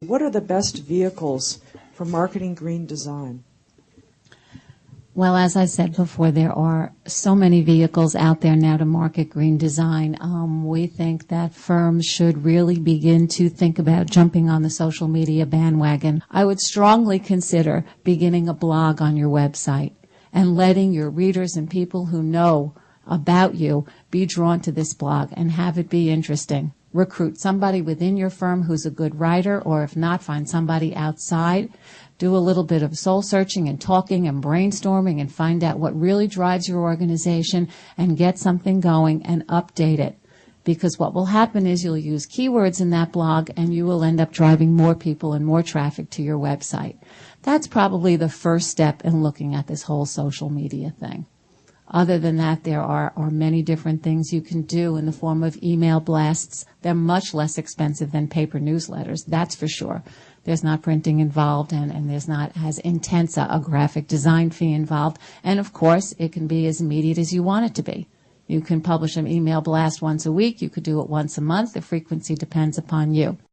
What are the best vehicles for marketing green design? Well, as I said before, there are so many vehicles out there now to market green design. We think that firms should really begin to think about jumping on the social media bandwagon. I would strongly consider beginning a blog on your website and letting your readers and people who know about you be drawn to this blog and have it be interesting. Recruit somebody within your firm who's a good writer, or if not, find somebody outside. Do a little bit of soul searching and talking and brainstorming and find out what really drives your organization and get something going and update it. Because what will happen is you'll use keywords in that blog and you will end up driving more people and more traffic to your website. That's probably the first step in looking at this whole social media thing. Other than that, there are many different things you can do in the form of email blasts. They're much less expensive than paper newsletters, that's for sure. There's not printing involved, and there's not as intense a graphic design fee involved. And, of course, it can be as immediate as you want it to be. You can publish an email blast once a week. You could do it once a month. The frequency depends upon you.